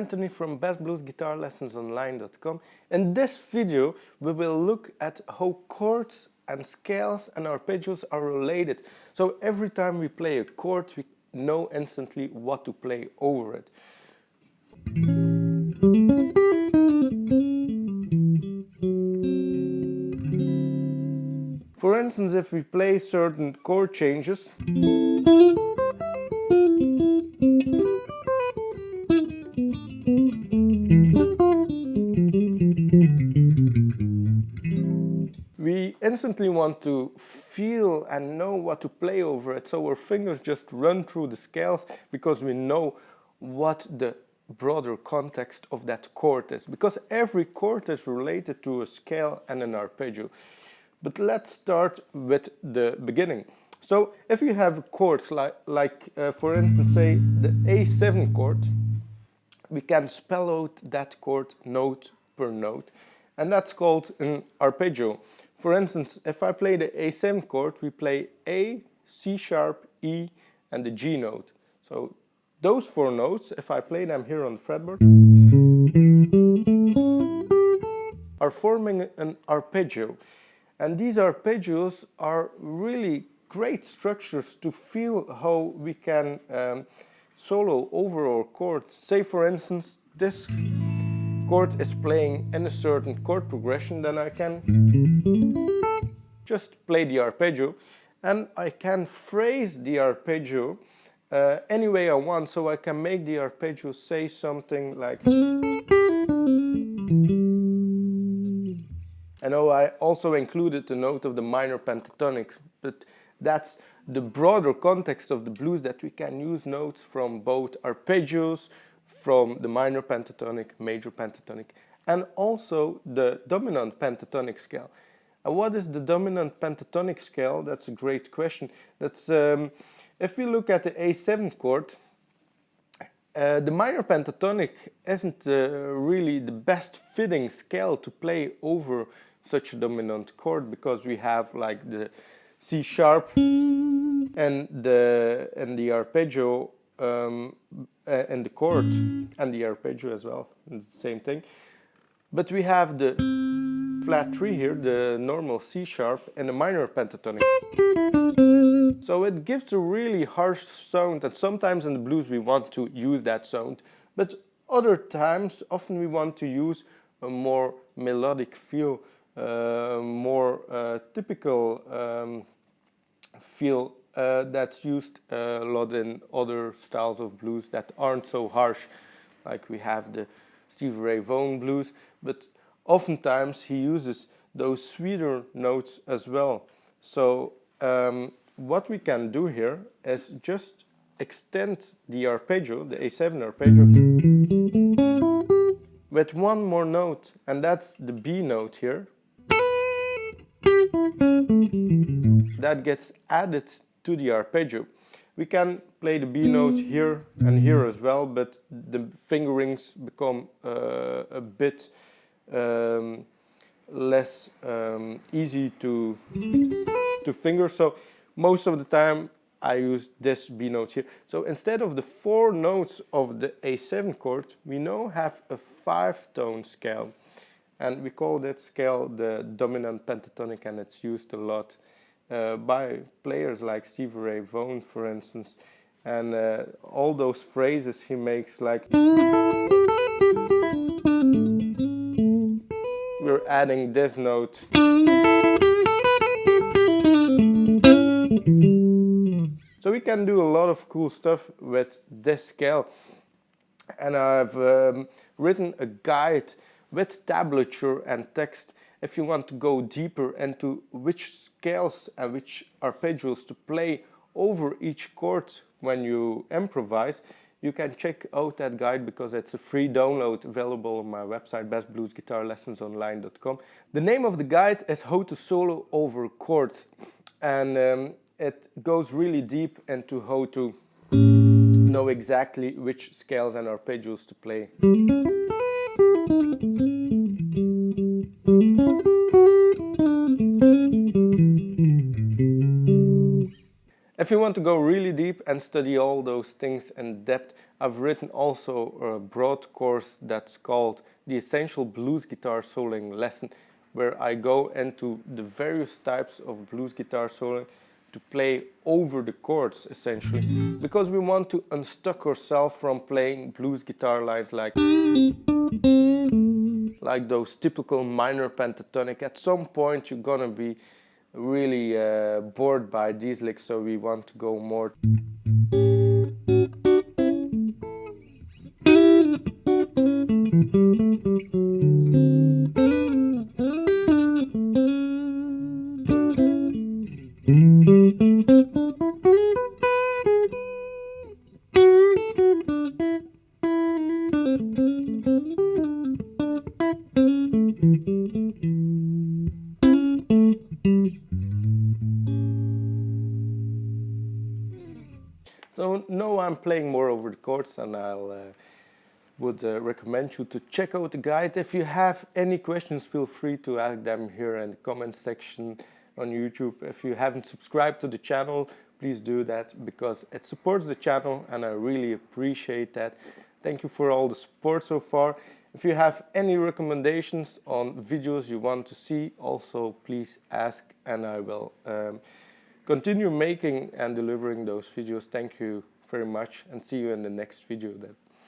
Anthony from bestbluesguitarlessonsonline.com. In this video we will look at how chords and scales and arpeggios are related. So every time we play a chord we know instantly what to play over it. For instance, if we play certain chord changes, we instantly want to feel and know what to play over it, so our fingers just run through the scales because we know what the broader context of that chord is, because every chord is related to a scale and an arpeggio. But let's start with the beginning. So if you have chords like for instance, say the A7 chord, we can spell out that chord note per note, and that's called an arpeggio. For instance, if I play the A7 chord, we play A, C sharp, E, and the G note. So those four notes, if I play them here on the fretboard, are forming an arpeggio. And these arpeggios are really great structures to feel how we can solo over our chords. Say for instance, this chord is playing in a certain chord progression, then I can just play the arpeggio, and I can phrase the arpeggio any way I want. So I can make the arpeggio say something like, I know I also included the note of the minor pentatonic, but that's the broader context of the blues, that we can use notes from both arpeggios, from the minor pentatonic, major pentatonic, and also the dominant pentatonic scale. And what is the dominant pentatonic scale? That's a great question. That's if we look at the A7 chord, the minor pentatonic isn't really the best fitting scale to play over such a dominant chord, because we have like the C sharp and the arpeggio and the chord and the arpeggio as well, it's the same thing. But we have the flat 3 here, the normal C sharp, and the minor pentatonic. So it gives a really harsh sound, and sometimes in the blues we want to use that sound, but other times often we want to use a more melodic feel, more typical feel that's used a lot in other styles of blues that aren't so harsh, like we have the Stevie Ray Vaughan blues, but oftentimes he uses those sweeter notes as well. So what we can do here is just extend the arpeggio, the A7 arpeggio, with one more note, and that's the B note here. That gets added to the arpeggio. We can play the B note here and here as well, but the fingerings become a bit less easy to finger. So most of the time I use this B note here. So instead of the 4 notes of the A7 chord, we now have a 5-tone scale. And we call that scale the dominant pentatonic, and it's used a lot by players like Stevie Ray Vaughan, for instance. And all those phrases he makes, like we're adding this note. So we can do a lot of cool stuff with this scale. And I've written a guide with tablature and text if you want to go deeper into which scales and which arpeggios to play over each chord when you improvise. You can check out that guide, because it's a free download available on my website bestbluesguitarlessonsonline.com. The name of the guide is How to Solo Over Chords, and it goes really deep into how to know exactly which scales and arpeggios to play. If you want to go really deep and study all those things in depth, I've written also a broad course that's called The Essential Blues Guitar Soloing Lesson, where I go into the various types of blues guitar soloing to play over the chords, essentially, because we want to unstuck ourselves from playing blues guitar lines like those typical minor pentatonic. At some point you're gonna be really bored by these licks, so we want to go more. So now I'm playing more over the chords, and would recommend you to check out the guide. If you have any questions, feel free to ask them here in the comment section on YouTube. If you haven't subscribed to the channel, please do that, because it supports the channel and I really appreciate that. Thank you for all the support so far. If you have any recommendations on videos you want to see, also please ask, and I will continue making and delivering those videos. Thank you very much, and see you in the next video then.